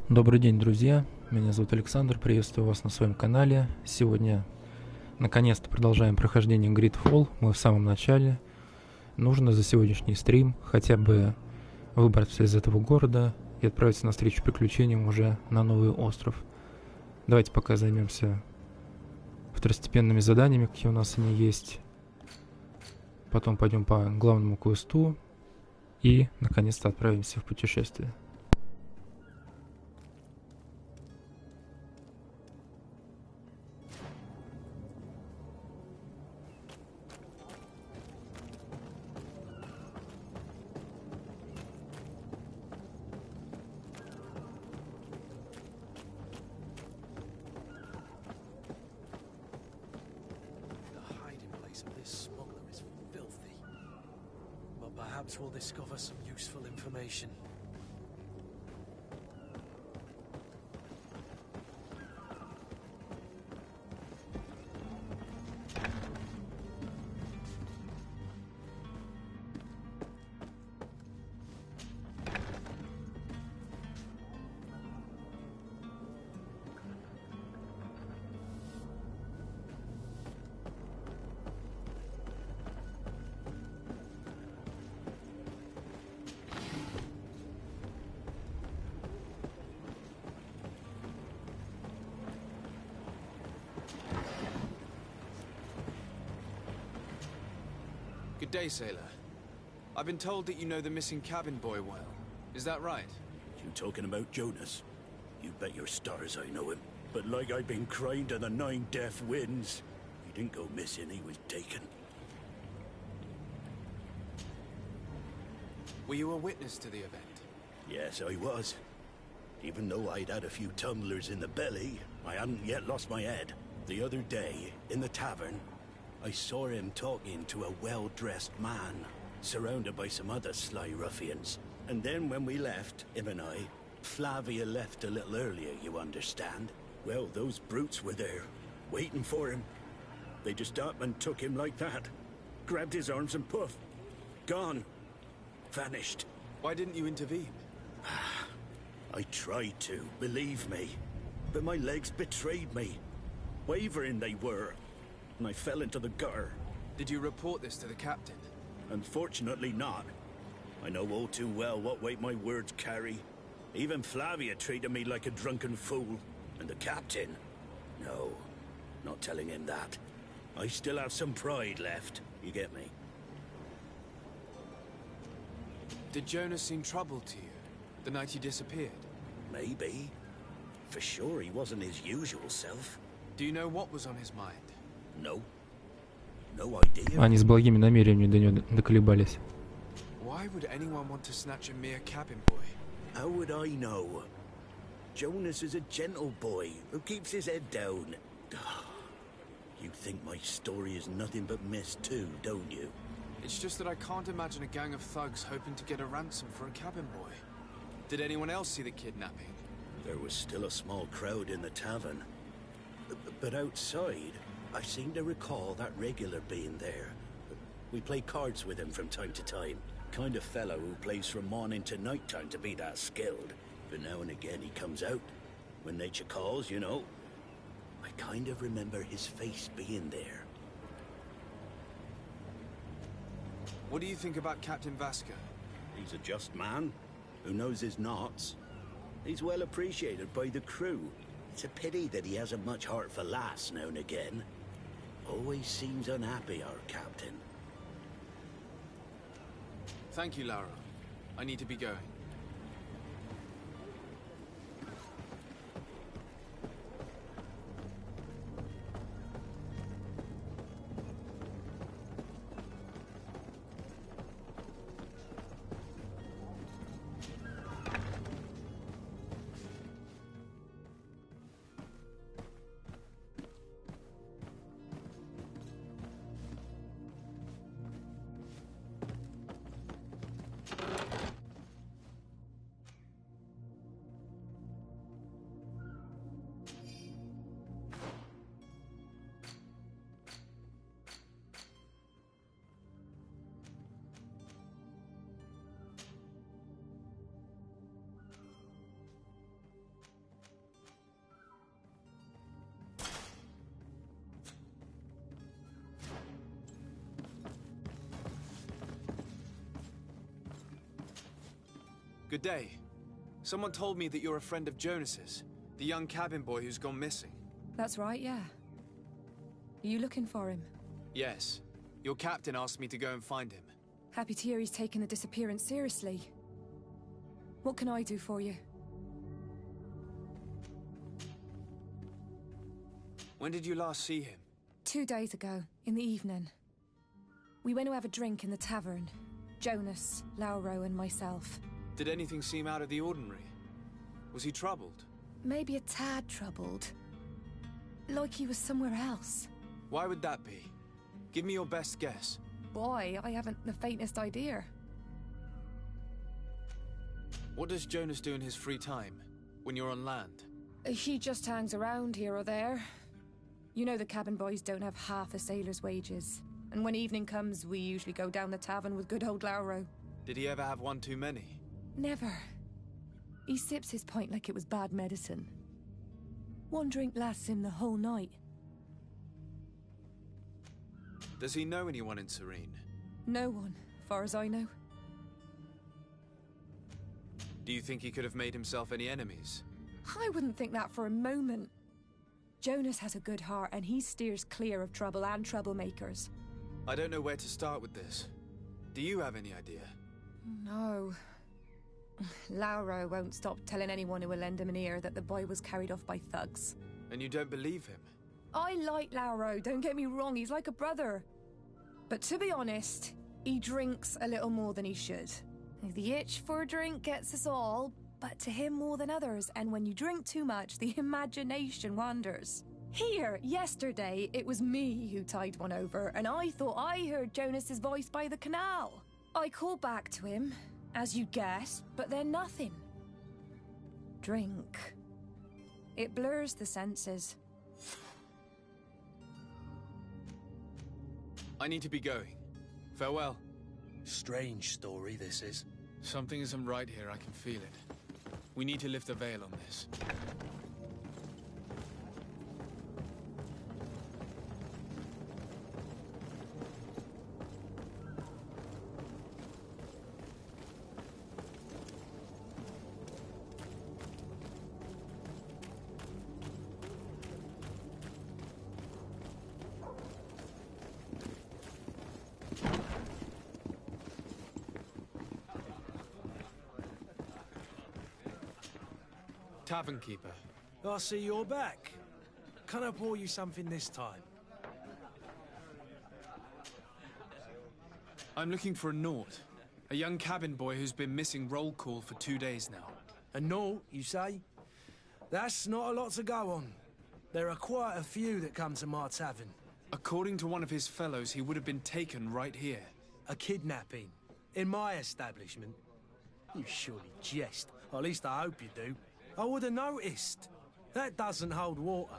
Добрый день, друзья! Меня зовут Александр, приветствую вас на своем канале. Сегодня, наконец-то, продолжаем прохождение Greedfall. Мы в самом начале. Нужно за сегодняшний стрим хотя бы выбраться из этого города и отправиться навстречу приключениям уже на новый остров. Давайте пока займемся второстепенными заданиями, какие у нас они есть. Потом пойдем по главному квесту и, наконец-то, отправимся в путешествие. Perhaps we'll discover some useful information. Good day, sailor. I've been told that you know the missing cabin boy well. Is that right? You talking about Jonas? You bet your stars I know him. But like I've been crying to the 9 deaf winds, he didn't go missing, he was taken. Were you a witness to the event? Yes, I was. Even though I'd had a few tumblers in the belly, I hadn't yet lost my head. The other day, in the tavern, I saw him talking to a well-dressed man, surrounded by some other sly ruffians. And then when we left, him and I, Flavia left a little earlier, you understand? Well, those brutes were there, waiting for him. They just up and took him like that. Grabbed his arms and poof. Gone. Vanished. Why didn't you intervene? I tried to, believe me. But my legs betrayed me. Wavering they were. And I fell into the gutter. Did you report this to the captain? Unfortunately not. I know all too well what weight my words carry. Even Flavia treated me like a drunken fool. And the captain? No, not telling him that. I still have some pride left, you get me? Did Jonas seem troubled to you, the night he disappeared? Maybe. For sure he wasn't his usual self. Do you know what was on his mind? No. No idea. Они с благими намерениями до него доколебались. Why would anyone want to snatch a mere cabin boy? How would I know? Jonas is a gentle boy who keeps his head down. You think my story is nothing but mist too, don't you? It's just that I can't imagine a gang of thugs hoping to get a ransom for a cabin boy. Did anyone else see the kidnapping? There was still a small crowd in the tavern. But outside, I seem to recall that regular being there. We play cards with him from time to time. Kind of fellow who plays from morning to night time to be that skilled. But now and again he comes out. When nature calls, you know. I kind of remember his face being there. What do you think about Captain Vasco? He's a just man who knows his knots. He's well appreciated by the crew. It's a pity that he hasn't much heart for laughs now and again. Always seems unhappy, our captain. Thank you, Lara. I need to be going. Good day. Someone told me that you're a friend of Jonas's, the young cabin boy who's gone missing. That's right, yeah. Are you looking for him? Yes. Your captain asked me to go and find him. Happy to hear he's taken the disappearance seriously. What can I do for you? When did you last see him? 2 days ago, in the evening. We went to have a drink in the tavern. Jonas, Lauro and myself. Did anything seem out of the ordinary? Was he troubled? Maybe a tad troubled. Like he was somewhere else. Why would that be? Give me your best guess. Boy, I haven't the faintest idea. What does Jonas do in his free time, when you're on land? He just hangs around here or there. You know the cabin boys don't have half a sailor's wages. And when evening comes, we usually go down the tavern with good old Lauro. Did he ever have one too many? Never. He sips his pint like it was bad medicine. One drink lasts him the whole night. Does he know anyone in Serene? No one, far as I know. Do you think he could have made himself any enemies? I wouldn't think that for a moment. Jonas has a good heart and he steers clear of trouble and troublemakers. I don't know where to start with this. Do you have any idea? No. Lauro won't stop telling anyone who will lend him an ear that the boy was carried off by thugs. And you don't believe him? I like Lauro, don't get me wrong, he's like a brother. But to be honest, he drinks a little more than he should. The itch for a drink gets us all, but to him more than others, and when you drink too much, the imagination wanders. Here, yesterday, it was me who tied one over, and I thought I heard Jonas's voice by the canal. I called back to him, as you'd guess, but then nothing. Drink. It blurs the senses. I need to be going. Farewell. Strange story, this is. Something isn't right here, I can feel it. We need to lift the veil on this. Tavern keeper. I see you're back. Can I pour you something this time? I'm looking for a Naut. A young cabin boy who's been missing roll call for 2 days now. A Naut, you say? That's not a lot to go on. There are quite a few that come to my tavern. According to one of his fellows, he would have been taken right here. A kidnapping. In my establishment. You surely jest. Or at least I hope you do. I would have noticed. That doesn't hold water.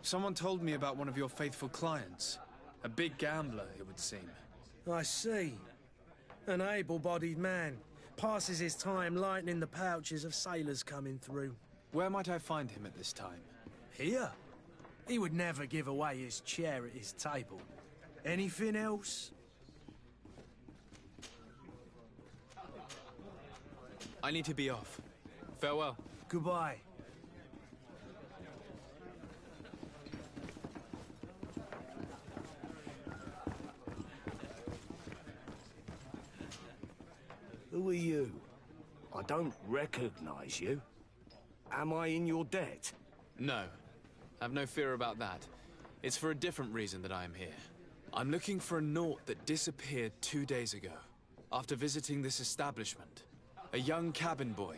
Someone told me about one of your faithful clients. A big gambler, it would seem. I see. An able-bodied man. Passes his time lightening the pouches of sailors coming through. Where might I find him at this time? Here? He would never give away his chair at his table. Anything else? I need to be off. Farewell. Goodbye. Who are you? I don't recognize you. Am I in your debt? No. Have no fear about that. It's for a different reason that I am here. I'm looking for a Naut that disappeared 2 days ago, after visiting this establishment. A young cabin boy.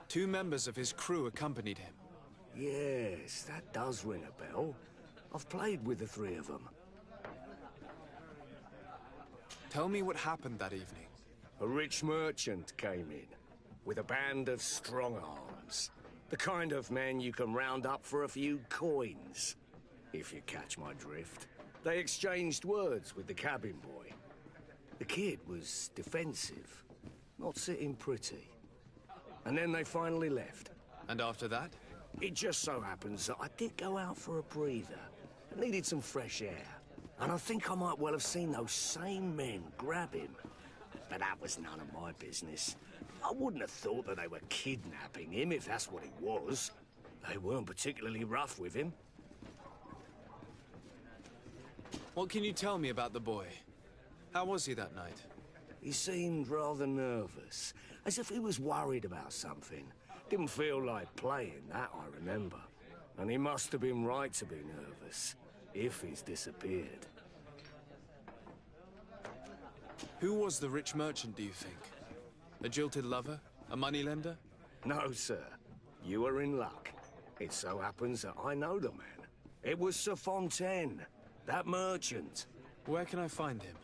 2 members of his crew accompanied him. Yes, that does ring a bell. I've played with the 3 of them. Tell me what happened that evening. A rich merchant came in, with a band of strong arms. The kind of men you can round up for a few coins, if you catch my drift. They exchanged words with the cabin boy. The kid was defensive, not sitting pretty. And then they finally left. And after that? It just so happens that I did go out for a breather. I needed some fresh air. And I think I might well have seen those same men grab him but that was none of my business. I wouldn't have thought that they were kidnapping him if that's what it was. They weren't particularly rough with him. What can you tell me about the boy? How was he that night? He seemed rather nervous, as if he was worried about something. Didn't feel like playing, that I remember. And he must have been right to be nervous, if he's disappeared. Who was the rich merchant, do you think? A jilted lover? A moneylender? No, sir. You are in luck. It so happens that I know the man. It was Sir Fontaine, that merchant. Where can I find him?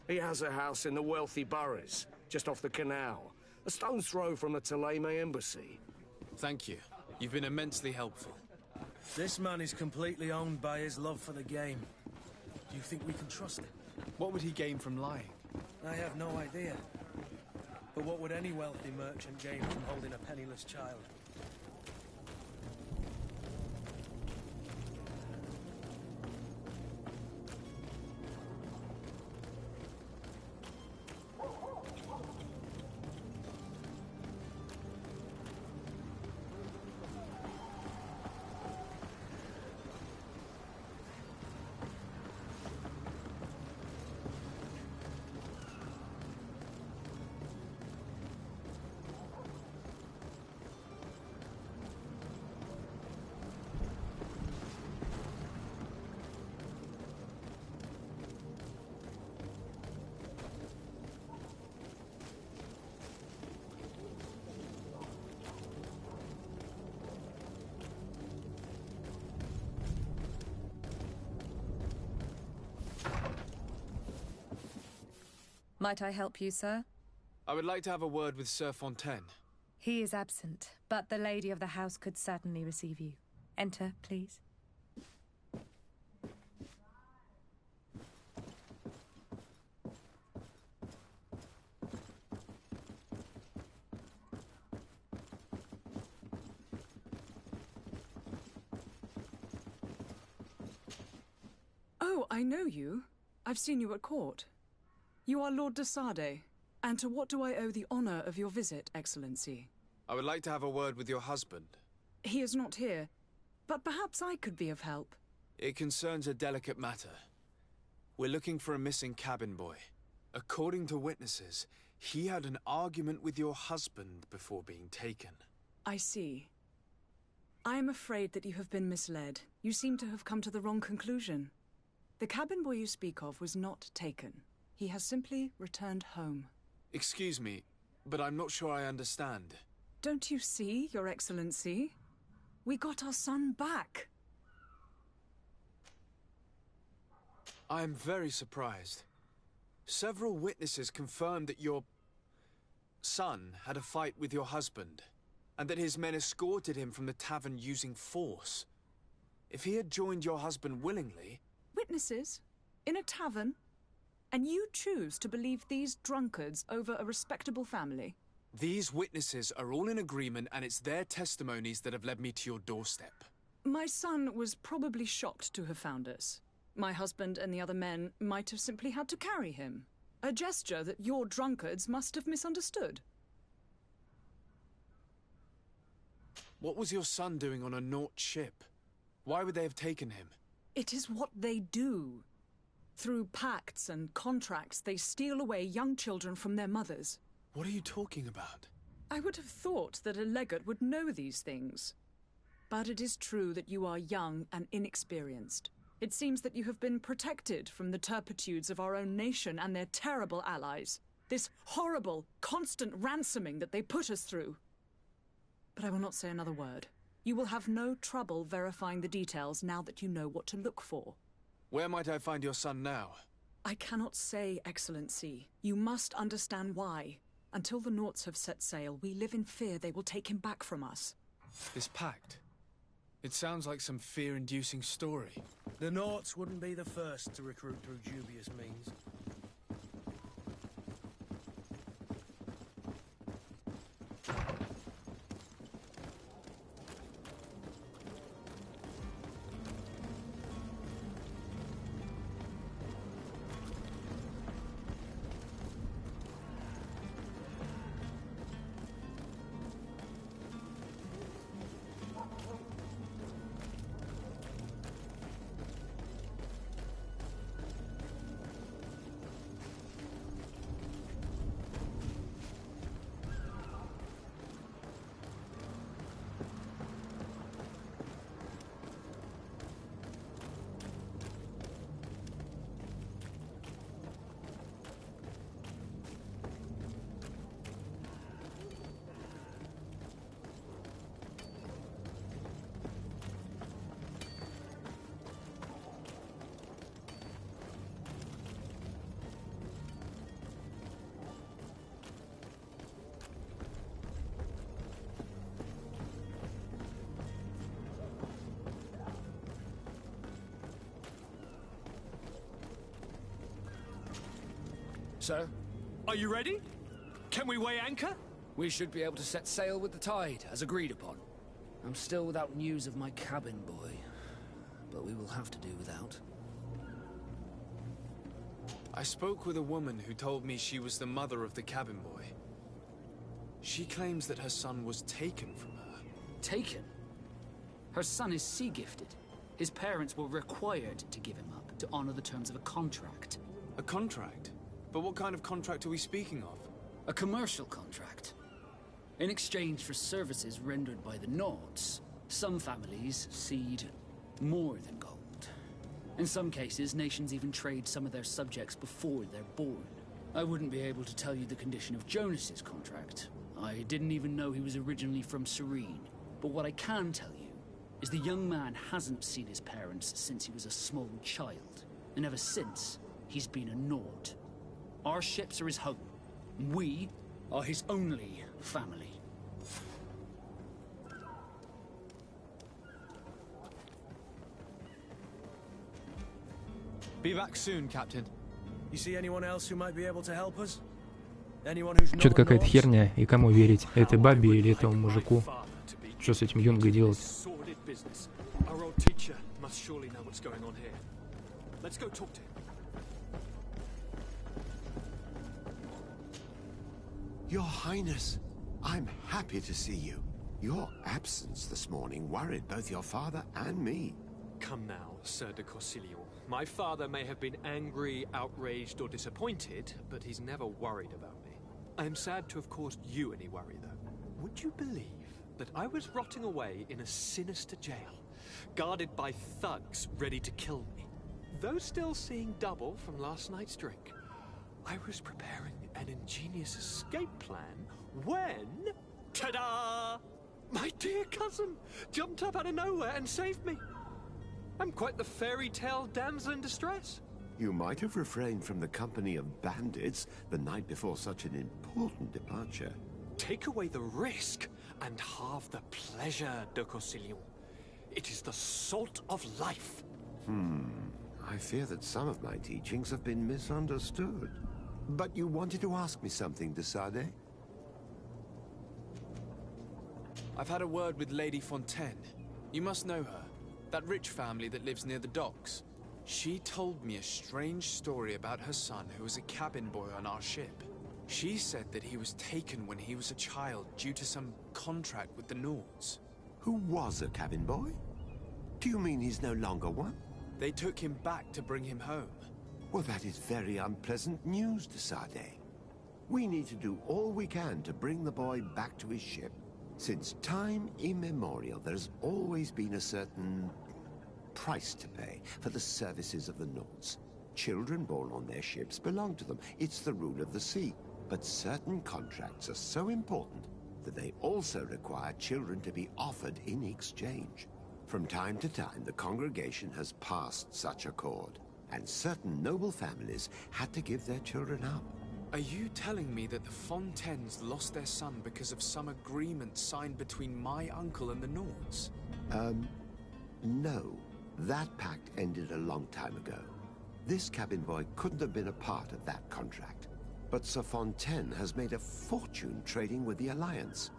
He has a house in the wealthy boroughs, just off the canal. A stone's throw from the Theleme embassy. Thank you. You've been immensely helpful. This man is completely owned by his love for the game. Do you think we can trust him? What would he gain from lying? I have no idea. But what would any wealthy merchant gain from holding a penniless child? Might I help you, sir? I would like to have a word with Sir Fontaine. He is absent, but the lady of the house could certainly receive you. Enter, please. Oh, I know you. I've seen you at court. You are Lord de Sade, and to what do I owe the honor of your visit, Excellency? I would like to have a word with your husband. He is not here, but perhaps I could be of help. It concerns a delicate matter. We're looking for a missing cabin boy. According to witnesses, he had an argument with your husband before being taken. I see. I am afraid that you have been misled. You seem to have come to the wrong conclusion. The cabin boy you speak of was not taken. He has simply returned home. Excuse me, but I'm not sure I understand. Don't you see, Your Excellency? We got our son back. I am very surprised. Several witnesses confirmed that your son had a fight with your husband, and that his men escorted him from the tavern using force. If he had joined your husband willingly... Witnesses? In a tavern? And you choose to believe these drunkards over a respectable family? These witnesses are all in agreement, and it's their testimonies that have led me to your doorstep. My son was probably shocked to have found us. My husband and the other men might have simply had to carry him. A gesture that your drunkards must have misunderstood. What was your son doing on a Naut ship? Why would they have taken him? It is what they do. Through pacts and contracts, they steal away young children from their mothers. What are you talking about? I would have thought that a legate would know these things. But it is true that you are young and inexperienced. It seems that you have been protected from the turpitudes of our own nation and their terrible allies. This horrible, constant ransoming that they put us through. But I will not say another word. You will have no trouble verifying the details now that you know what to look for. Where might I find your son now? I cannot say, Excellency. You must understand why. Until the Nauts have set sail, we live in fear they will take him back from us. This pact? It sounds like some fear-inducing story. The Nauts wouldn't be the first to recruit through dubious means. Sir, Are you ready? Can we weigh anchor? we should be able to set sail with the tide, as agreed upon. I'm still without news of my cabin boy, but we will have to do without. I spoke with a woman who told me she was the mother of the cabin boy. She claims that her son was taken from her. Taken? Her son is sea-gifted. His parents were required to give him up to honor the terms of a contract. A contract? But what kind of contract are we speaking of? A commercial contract. In exchange for services rendered by the Nords, some families cede more than gold. In some cases, nations even trade some of their subjects before they're born. I wouldn't be able to tell you the condition of Jonas's contract. I didn't even know he was originally from Serene. But what I can tell you is the young man hasn't seen his parents since he was a small child. And ever since, he's been a Nord. Our ships are his home. We are his only family. Be back soon, Captain. You see anyone else who might be able to help us? Anyone who's not Что-то какая-то Norse? херня, и кому верить? Этой бабе или этому мужику? Что с этим юнгой делать? Sordid business. Our old teacher must surely know what's going on here. Let's go talk to him. Your Highness, I'm happy to see you. Your absence this morning worried both your father and me. Come now, Sir de Corsilio. My father may have been angry, outraged, or disappointed, but he's never worried about me. I am sad to have caused you any worry, though. Would you believe that I was rotting away in a sinister jail, guarded by thugs ready to kill me? Though still seeing double from last night's drink, I was preparing an ingenious escape plan when... Ta-da! My dear cousin jumped up out of nowhere and saved me. I'm quite the fairy tale damsel in distress. You might have refrained from the company of bandits the night before such an important departure. Take away the risk and halve the pleasure, de Corsilio. It is the salt of life. I fear that some of my teachings have been misunderstood. But you wanted to ask me something, de Sade? I've had a word with Lady Fontaine. You must know her. That rich family that lives near the docks. She told me a strange story about her son who was a cabin boy on our ship. She said that he was taken when he was a child due to some contract with the Nords. Who was a cabin boy? Do you mean he's no longer one? They took him back to bring him home. Well, that is very unpleasant news, de Sade. We need to do all we can to bring the boy back to his ship. Since time immemorial, there's always been a certain price to pay for the services of the Nords. Children born on their ships belong to them. It's the rule of the sea. But certain contracts are so important that they also require children to be offered in exchange. From time to time, the congregation has passed such accord, and certain noble families had to give their children up. Are you telling me that the Fontaines lost their son because of some agreement signed between my uncle and the Nords? No. That pact ended a long time ago. This cabin boy couldn't have been a part of that contract. But Sir Fontaine has made a fortune trading with the Alliance,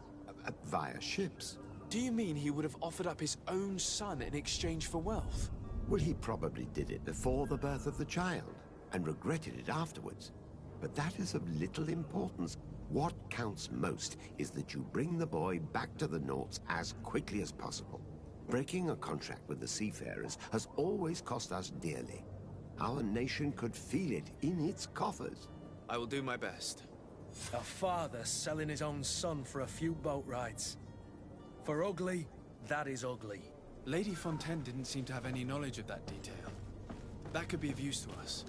via ships. Do you mean he would have offered up his own son in exchange for wealth? Well, he probably did it before the birth of the child, and regretted it afterwards. But that is of little importance. What counts most is that you bring the boy back to the Nords as quickly as possible. Breaking a contract with the seafarers has always cost us dearly. Our nation could feel it in its coffers. I will do my best. A father selling his own son for a few boat rides. For ugly, that is ugly. Lady Fontaine didn't seem to have any knowledge of that detail. That could be of use to us.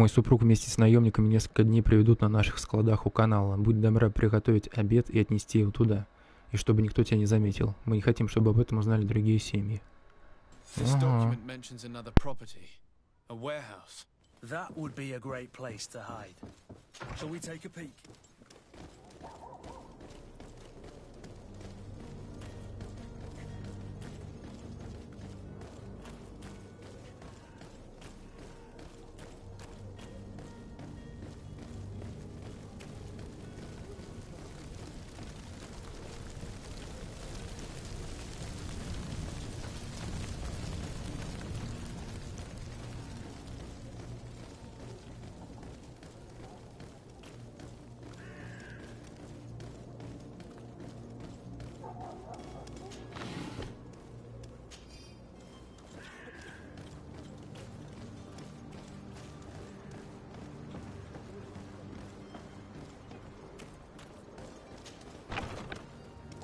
Мой супруг вместе с наемниками несколько дней проведут на наших складах у канала. Будь добра приготовить обед и отнести его туда. И чтобы никто тебя не заметил. Мы не хотим, чтобы об этом узнали другие семьи. This document mentions another property, a warehouse. That would be a great place to hide. Shall we take a peek?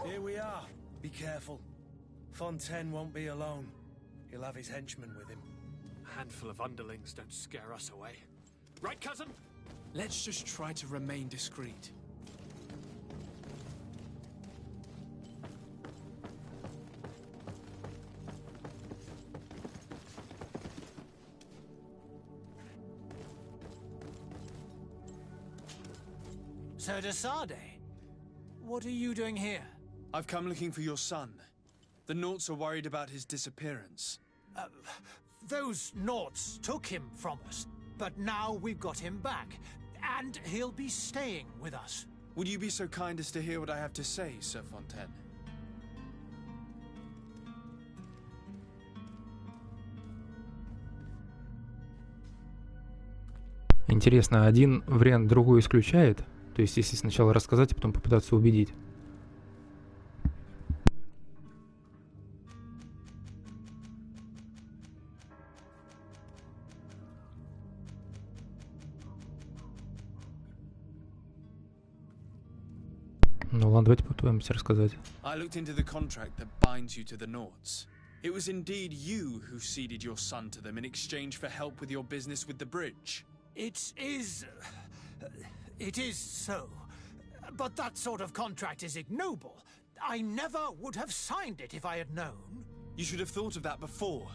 Here we are. Be careful. Fontaine won't be alone. He'll have his henchmen with him. A handful of underlings don't scare us away. Right, cousin? Let's just try to remain discreet. Sir de Sade, what are you doing here? I've come looking for your son. The Naughts are worried about his disappearance. Those Naughts took him from us, but now we've got him back, and he'll be staying with us. Would you be so kind as to hear what I have to say, Sir Fontaine? Интересно, один вариант другой исключает? То есть, если сначала рассказать, а потом попытаться убедить. Ну ладно, давайте попытаемся рассказать. I looked into the contract that binds you to the Naughts. It was indeed you who ceded your son to them in exchange for help with your business with the bridge. It is so. But that sort of contract is ignoble. I never would have signed it if I had known. You should have thought of that before.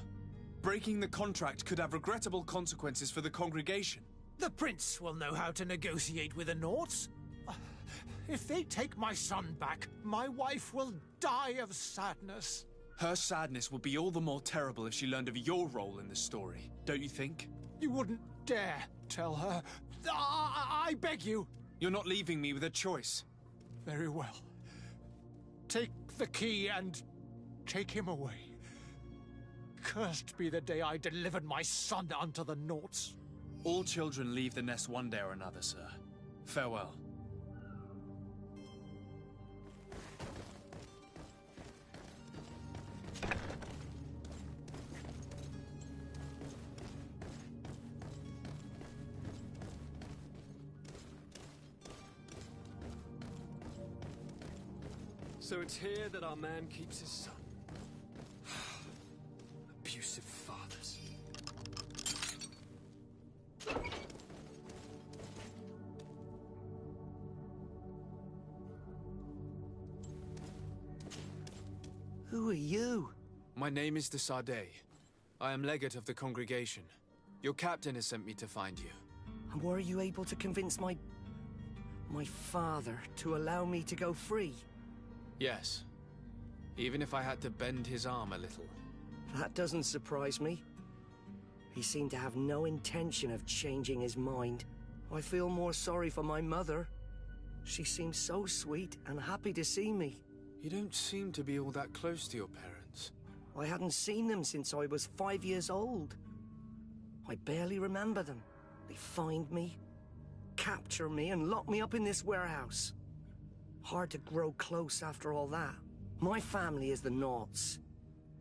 Breaking the contract could have regrettable consequences for the congregation. The prince will know how to negotiate with the Naughts. If they take my son back, my wife will die of sadness. Her sadness would be all the more terrible if she learned of your role in the story, don't you think? You wouldn't dare tell her. I beg you. You're not leaving me with a choice. Very well. Take the key and take him away. Cursed be the day I delivered my son unto the Naughts. All children leave the nest one day or another, sir. Farewell. So it's here that our man keeps his son. Abusive fathers. Who are you? My name is de Sade. I am legate of the congregation. Your captain has sent me to find you. And were you able to convince my father to allow me to go free? Yes. Even if I had to bend his arm a little. That doesn't surprise me. He seemed to have no intention of changing his mind. I feel more sorry for my mother. She seemed so sweet and happy to see me. You don't seem to be all that close to your parents. I hadn't seen them since I was 5 years old. I barely remember them. They find me, capture me, and lock me up in this warehouse. Hard to grow close after all that. My family is the Naughts.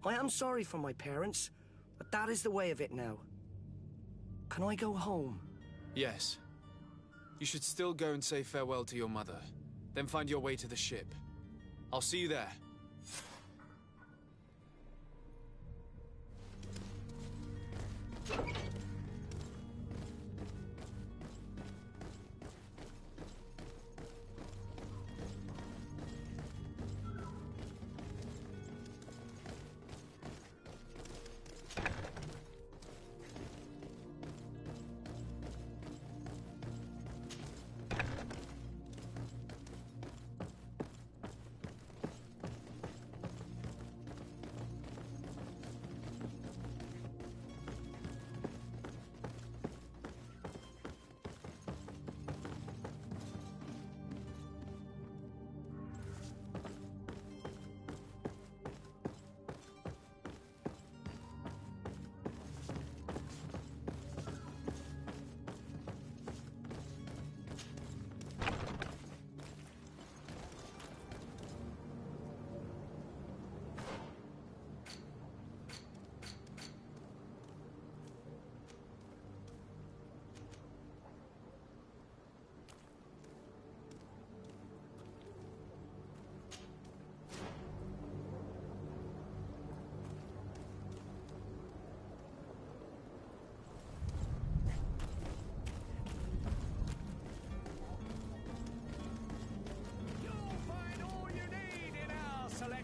I am sorry for my parents, but that is the way of it now. Can I go home? Yes. You should still go and say farewell to your mother. Then find your way to the ship. I'll see you there.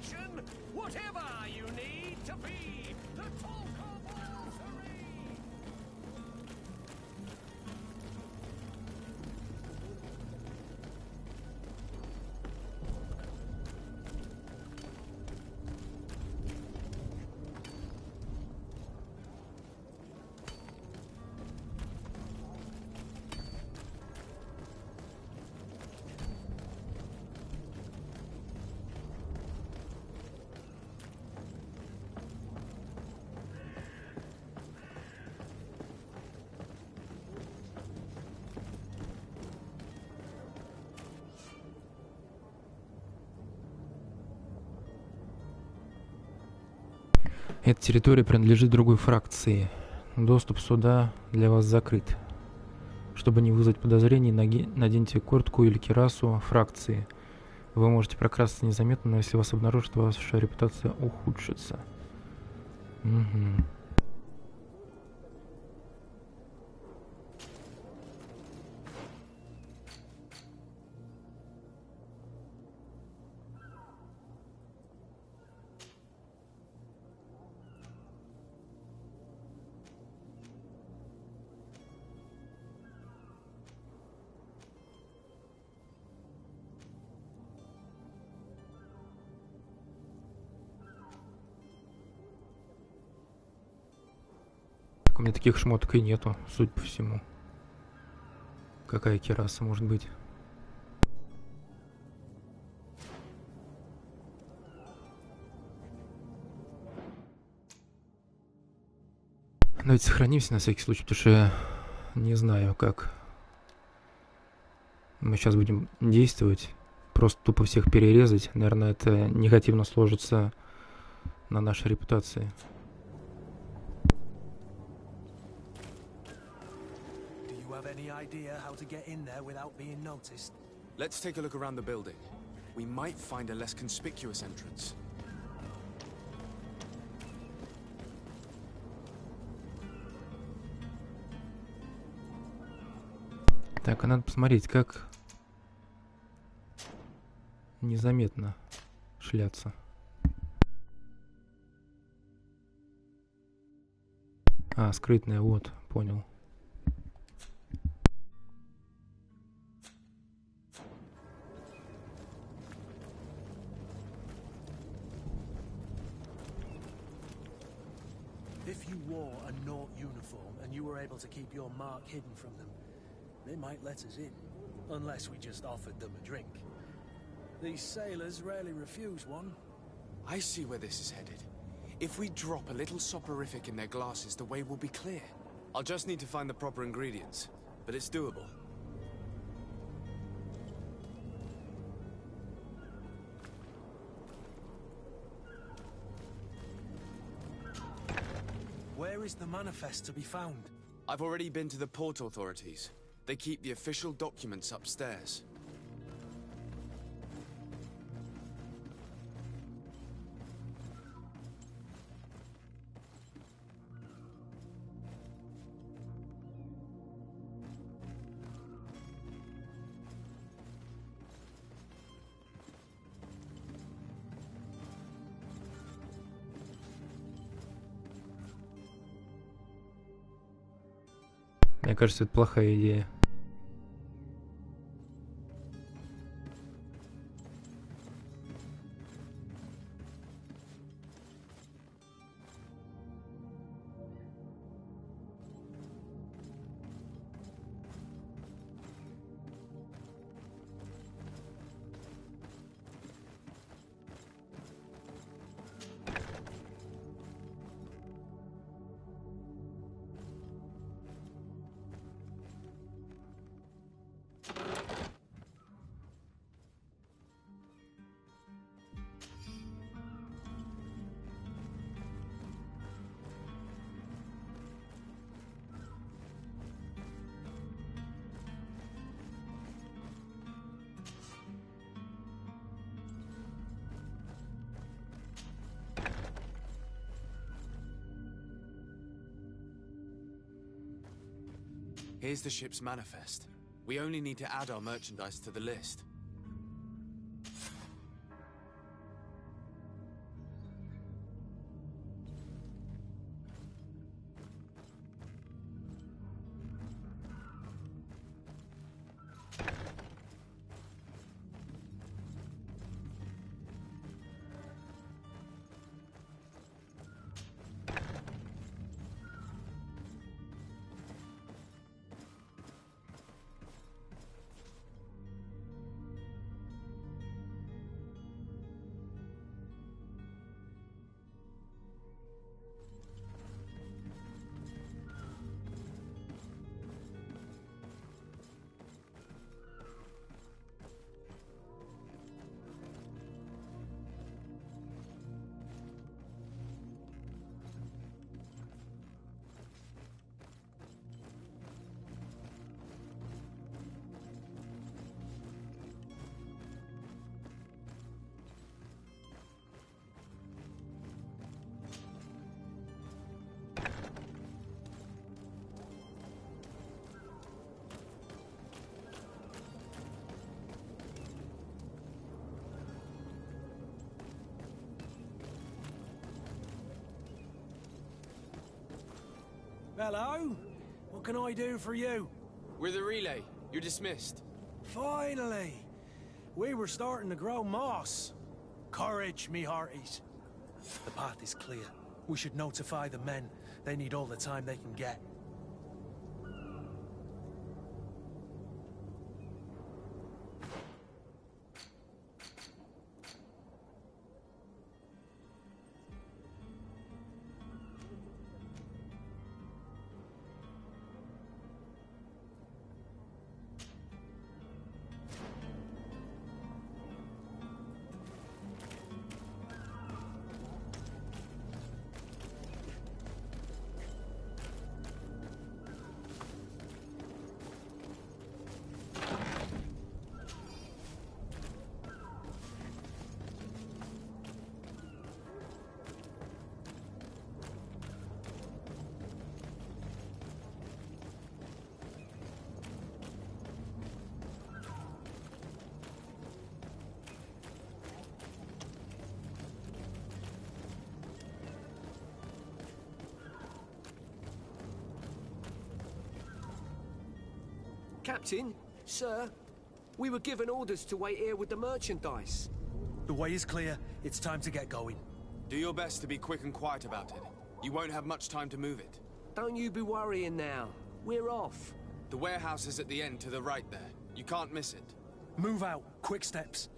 protection, whatever you need to be the talk of all three. Эта территория принадлежит другой фракции. Доступ сюда для вас закрыт. Чтобы не вызвать подозрений, наденьте куртку или кирасу фракции. Вы можете прокрасться незаметно, но если вас обнаружат, ваша репутация ухудшится. Угу. У меня таких шмоток и нету, судя по всему. Какая кираса может быть? Давайте сохранимся на всякий случай, потому что я не знаю, как мы сейчас будем действовать. Просто тупо всех перерезать. Наверное, это негативно сложится на нашей репутации. Let's take a look around the building. We might find a less conspicuous entrance. Так, а надо посмотреть, как незаметно шляться. А, скрытная, вот, понял. If you wore a Naught uniform and you were able to keep your mark hidden from them, they might let us in, unless we just offered them a drink. These sailors rarely refuse one. I see where this is headed. If we drop a little soporific in their glasses, the way will be clear. I'll just need to find the proper ingredients, but it's doable. Where is the manifest to be found? I've already been to the port authorities. They keep the official documents upstairs. Мне кажется, это плохая идея. Here's the ship's manifest. We only need to add our merchandise to the list. Hello? What can I do for you? We're the relay. You're dismissed. Finally! We were starting to grow moss. Courage, me hearties. The path is clear. We should notify the men. They need all the time they can get. Captain, sir, we were given orders to wait here with the merchandise. The way is clear. It's time to get going. Do your best to be quick and quiet about it. You won't have much time to move it. Don't you be worrying now. We're off. The warehouse is at the end to the right there. You can't miss it. Move out. Quick steps.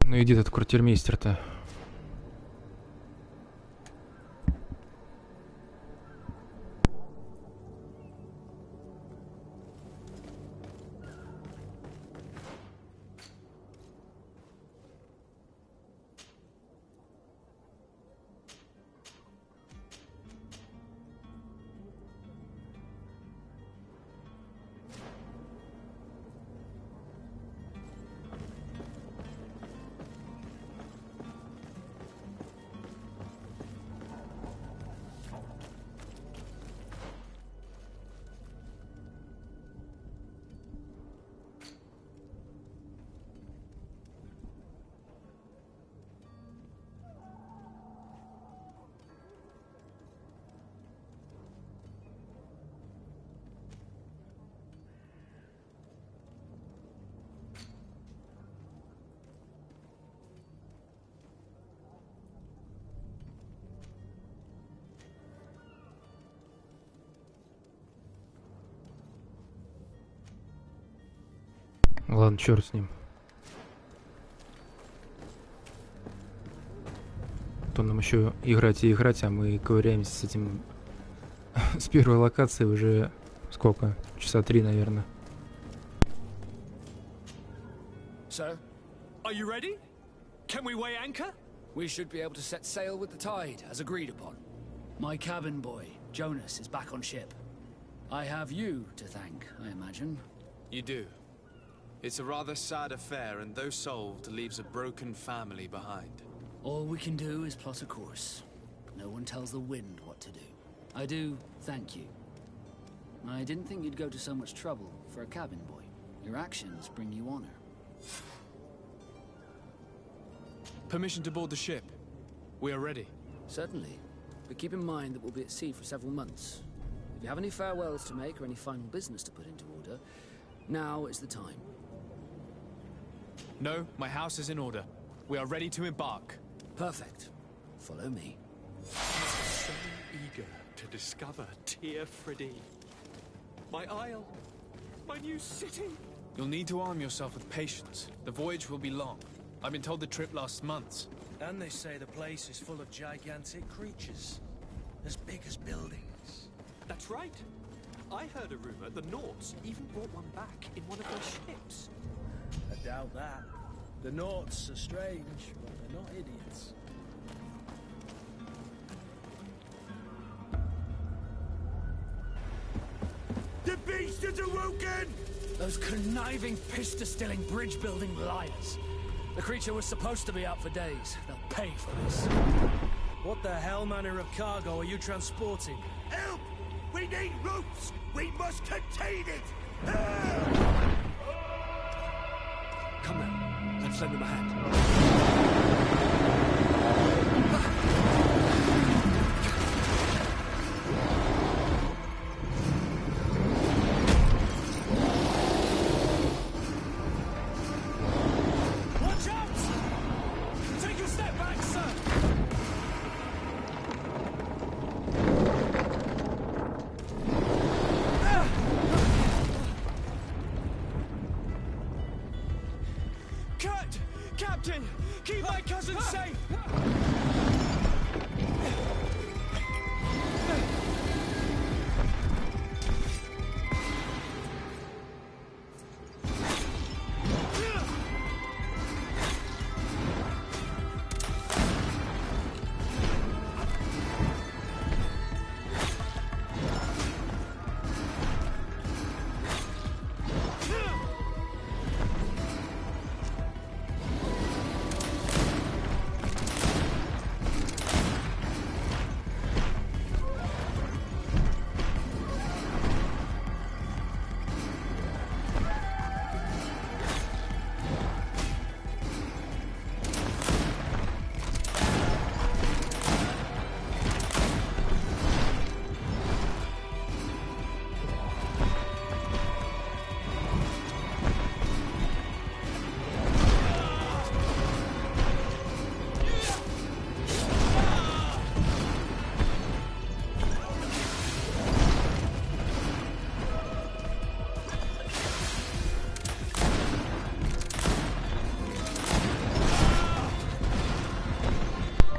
Ну иди этот квартирмейстер-то. Ладно, черт с ним. То нам еще играть и играть, а мы ковыряемся с этим... с первой локации уже... сколько? Часа 3, наверное. Sir, Are you ready? Can we weigh anchor? we should be able to set sail with the tide, as agreed upon. My cabin boy, Jonas, is back on ship. I have you to thank, I imagine. You do. It's a rather sad affair, and though solved, leaves a broken family behind. All we can do is plot a course. No one tells the wind what to do. I do thank you. I didn't think you'd go to so much trouble for a cabin boy. Your actions bring you honor. Permission to board the ship. We are ready. Certainly. But keep in mind that we'll be at sea for several months. If you have any farewells to make or any final business to put into order, now is the time. No, my house is in order. We are ready to embark. Perfect. Follow me. So eager to discover Tir Fridee. My isle. My new city. You'll need to arm yourself with patience. The voyage will be long. I've been told the trip lasts months. And they say the place is full of gigantic creatures. As big as buildings. That's right. I heard a rumor the Nauts even brought one back in one of their ships. I doubt that. The Nauts are strange, but they're not idiots. The beast is awoken! Those conniving, piss-distilling, bridge-building liars. The creature was supposed to be out for days. They'll pay for this. What the hell manner of cargo are you transporting? Help! We need ropes! We must contain it! Help! Come now, let's lend them a hand. Watch out! Take a step back, sir! Cut! Captain! Keep my cousin safe!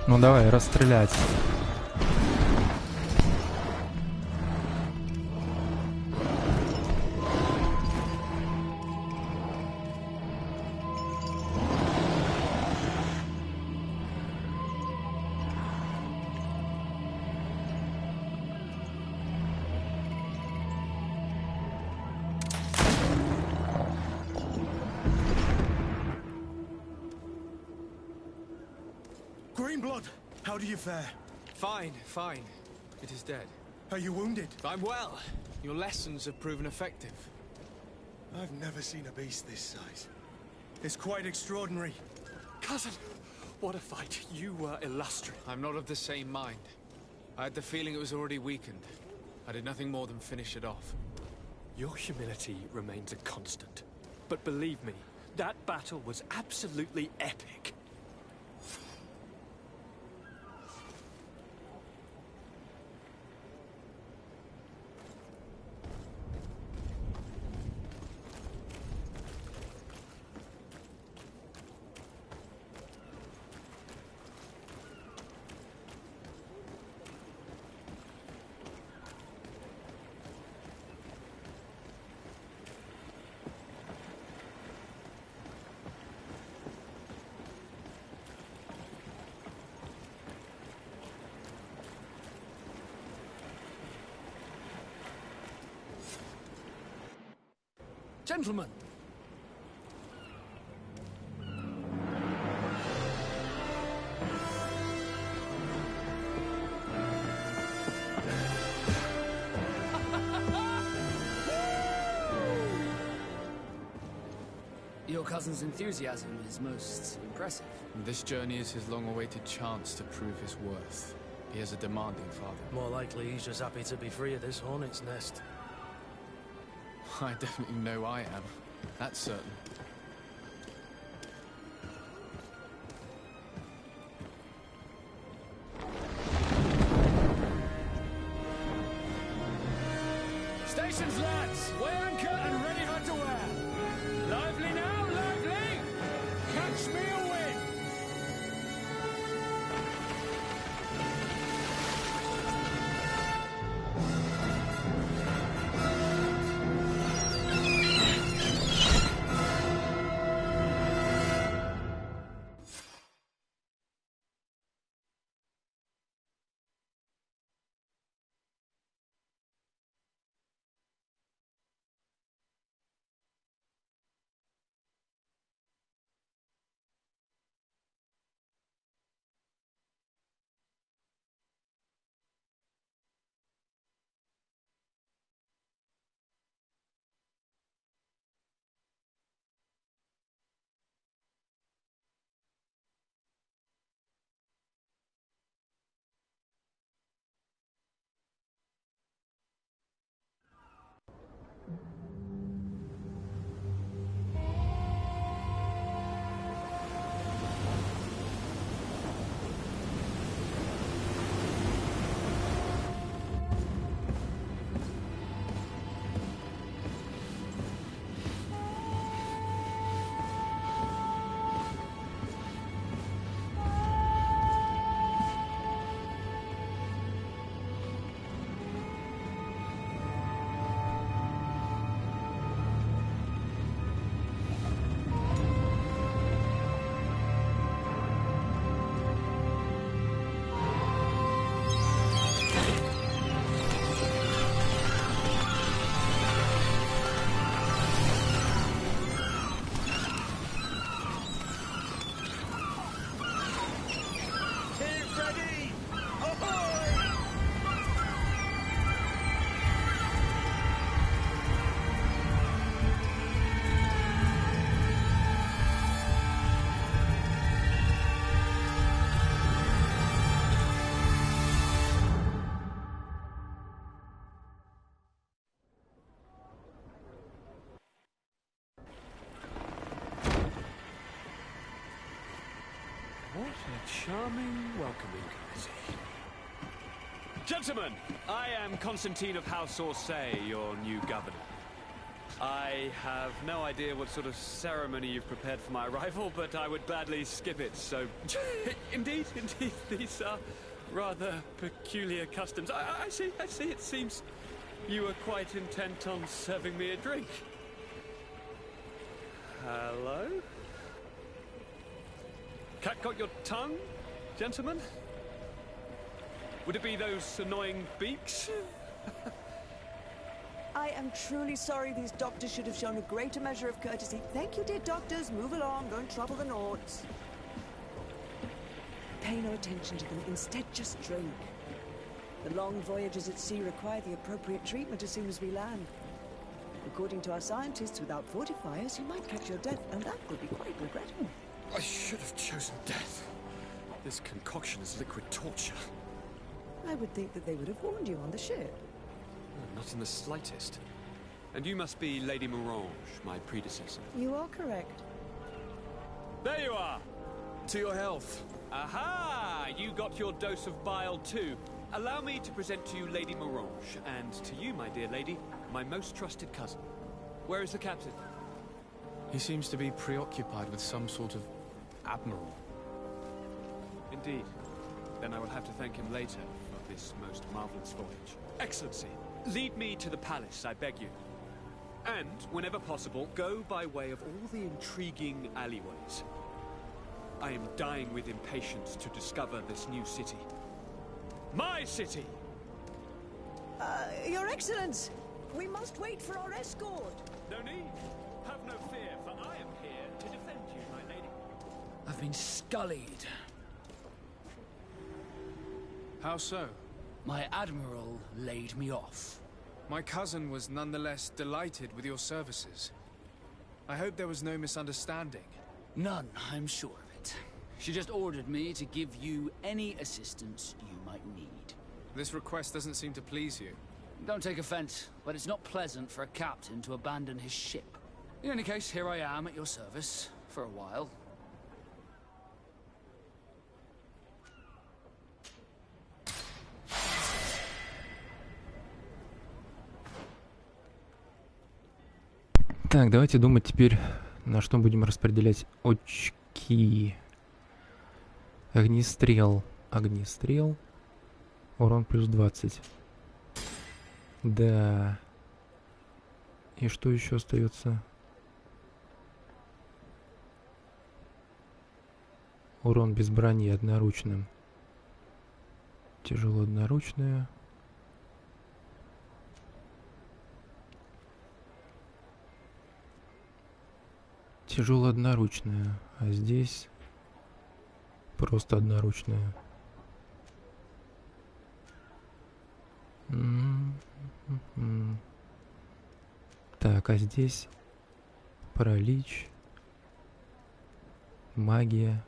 Ну давай, расстрелять. Greenblood, how do you fare? Fine, fine. It is dead. Are you wounded? I'm well. Your lessons have proven effective. I've never seen a beast this size. It's quite extraordinary. Cousin, what a fight. You were illustrious. I'm not of the same mind. I had the feeling it was already weakened. I did nothing more than finish it off. Your humility remains a constant. But believe me, that battle was absolutely epic. Gentlemen! Your cousin's enthusiasm is most impressive. This journey is his long-awaited chance to prove his worth. He has a demanding father. More likely he's just happy to be free of this hornet's nest. I definitely know I am. That's certain. Stations, lads! Weigh anchor and ready for to wear! Lively now, lively! Catch me a wind! a charming, welcoming committee. Gentlemen, I am Constantine of House Orsay, your new governor. I have no idea what sort of ceremony you've prepared for my arrival, but I would gladly skip it, so... Indeed, these are rather peculiar customs. I see, it seems you are quite intent on serving me a drink. Hello? Cat got your tongue, gentlemen? Would it be those annoying beaks? I am truly sorry. These doctors should have shown a greater measure of courtesy. Thank you, dear doctors. Move along. Don't trouble the Nords. Pay no attention to them. Instead, just drink. The long voyages at sea require the appropriate treatment as soon as we land. According to our scientists, without fortifiers, you might catch your death, and that would be quite regrettable. I should have chosen death. This concoction is liquid torture. I would think that they would have warned you on the ship. Not in the slightest. And you must be Lady Morange, my predecessor. You are correct. There you are! To your health. Aha! You got your dose of bile too. Allow me to present to you Lady Morange, and to you, my dear lady, my most trusted cousin. Where is the captain? He seems to be preoccupied with some sort of admiral. Indeed. Then I will have to thank him later for this most marvelous voyage. Excellency, lead me to the palace, I beg you. And, whenever possible, go by way of all the intriguing alleyways. I am dying with impatience to discover this new city. My city! Your Excellence! We must wait for our escort! No need. Have no fear, for I am here to defend you, my lady. I've been scullied. How so? My admiral laid me off. My cousin was nonetheless delighted with your services. I hope there was no misunderstanding. None, I'm sure of it. She just ordered me to give you any assistance you might need. This request doesn't seem to please you. Don't take offense, but it's not pleasant for a captain to abandon his ship. In any case, here I am at your service, for a while. Так, давайте думать теперь, на что будем распределять очки. Огнестрел. Огнестрел. Урон плюс 20. Да. И что еще остается? Урон без брони одноручным. Тяжело одноручное. Тяжело одноручная, а здесь просто одноручная. Так, а здесь паралич, магия,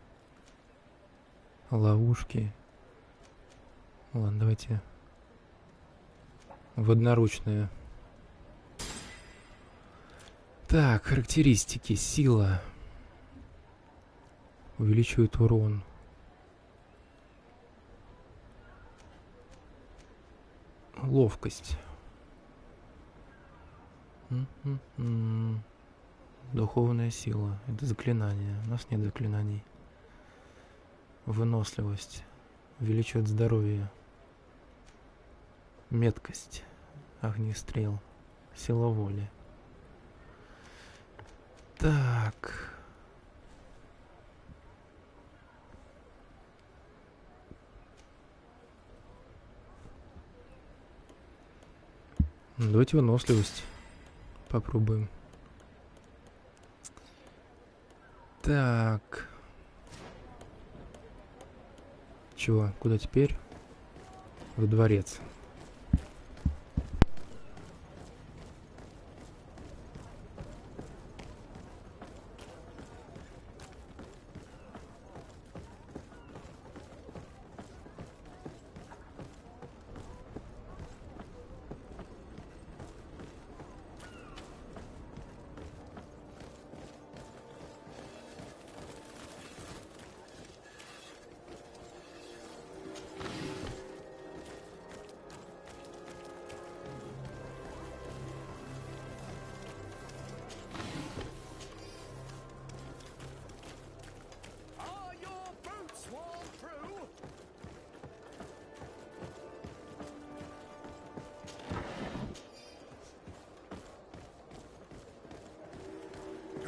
ловушки. Ладно, давайте в одноручную. Так, характеристики. Сила. Увеличивает урон. Ловкость. Духовная сила. Это заклинание. У нас нет заклинаний. Выносливость. Увеличивает здоровье. Меткость. Огнестрел. Сила воли. Так. Давайте выносливость попробуем. Так. Чего? Куда теперь? В дворец.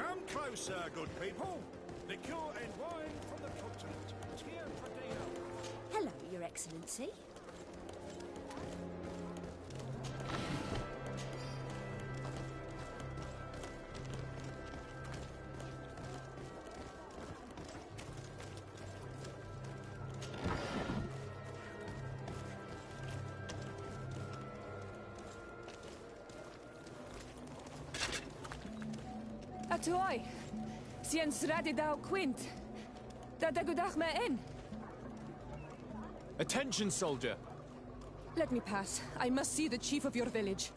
Come closer, good people. Liqueur and wine from the continent. Here for dinner. Hello, Your Excellency. Atoy, Siens Radidau Quint. Dadagudach me in. Attention, soldier! Let me pass. I must see the chief of your village.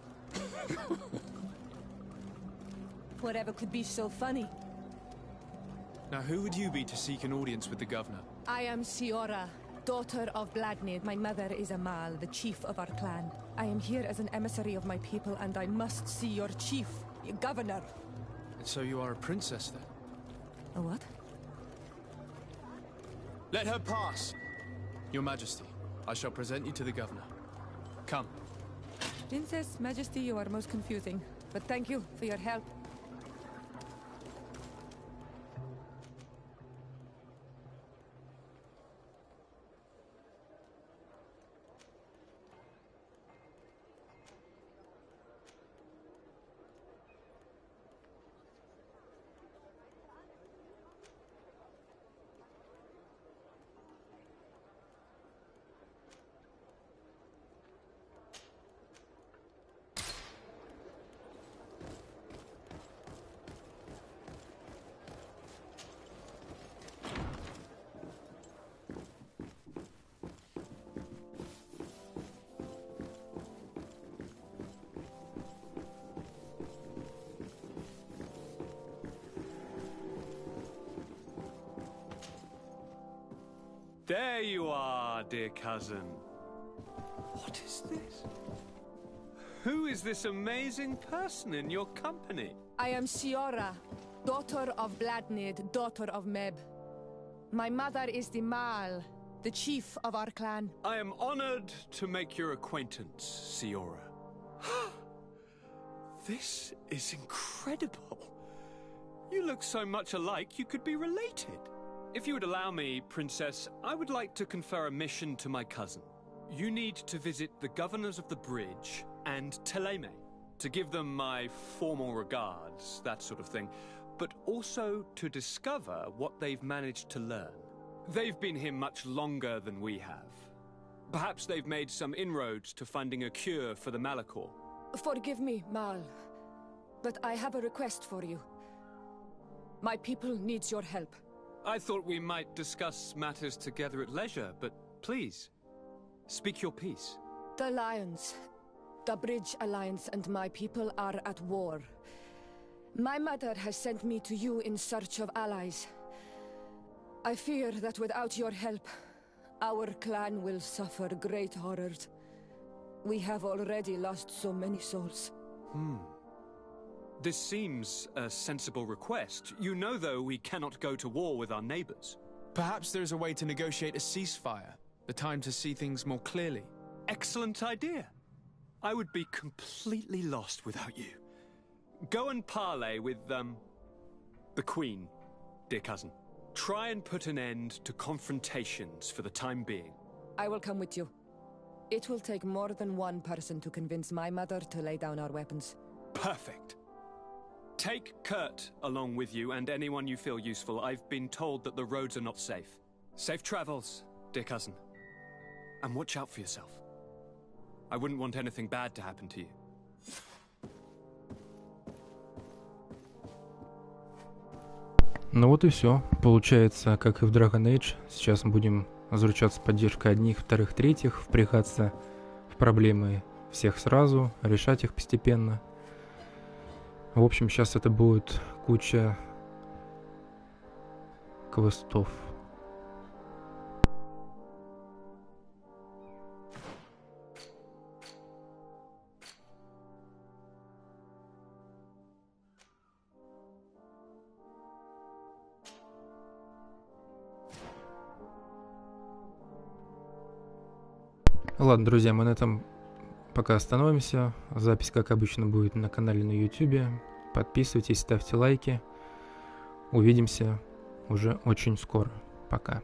Whatever could be so funny. Now, who would you be to seek an audience with the governor? I am Siora, daughter of Bladnid. My mother is Amal, the chief of our clan. I am here as an emissary of my people, and I must see your chief, your governor. And so you are a princess, then? A what? Let her pass! Your Majesty, I shall present you to the governor. Come. Princess, Majesty, you are most confusing. But thank you for your help. There you are, dear cousin. What is this? Who is this amazing person in your company? I am Siora, daughter of Bladnid, daughter of Meb. My mother is the Mal, the chief of our clan. I am honored to make your acquaintance, Siora. This is incredible. You look so much alike you could be related. If you would allow me, Princess, I would like to confer a mission to my cousin. You need to visit the governors of the bridge and Teleme to give them my formal regards, that sort of thing, but also to discover what they've managed to learn. They've been here much longer than we have. Perhaps they've made some inroads to finding a cure for the Malachor. Forgive me, Mal, but I have a request for you. My people needs your help. I thought we might discuss matters together at leisure, but please, speak your piece. The Lions, the Bridge Alliance and my people are at war. My mother has sent me to you in search of allies. I fear that without your help, our clan will suffer great horrors. We have already lost so many souls. This seems a sensible request. You know, though, we cannot go to war with our neighbors. Perhaps there's a way to negotiate a ceasefire. The time to see things more clearly. Excellent idea. I would be completely lost without you. Go and parley with, the Queen, dear cousin. Try and put an end to confrontations for the time being. I will come with you. It will take more than one person to convince my mother to lay down our weapons. Perfect. Take Kurt along with you and anyone you feel useful. I've been told that the roads are not safe. Safe travels, dear cousin. And watch out for yourself. I wouldn't want anything bad to happen to you. Ну вот и все. Получается, как и в Dragon Age, сейчас мы будем заручаться поддержкой одних, вторых, третьих, впрягаться в проблемы всех сразу, решать их постепенно. В общем, сейчас это будет куча квестов. Ладно, друзья, мы на этом пока остановимся. Запись, как обычно, будет на канале на YouTube. Подписывайтесь, ставьте лайки. увидимся уже очень скоро. Пока.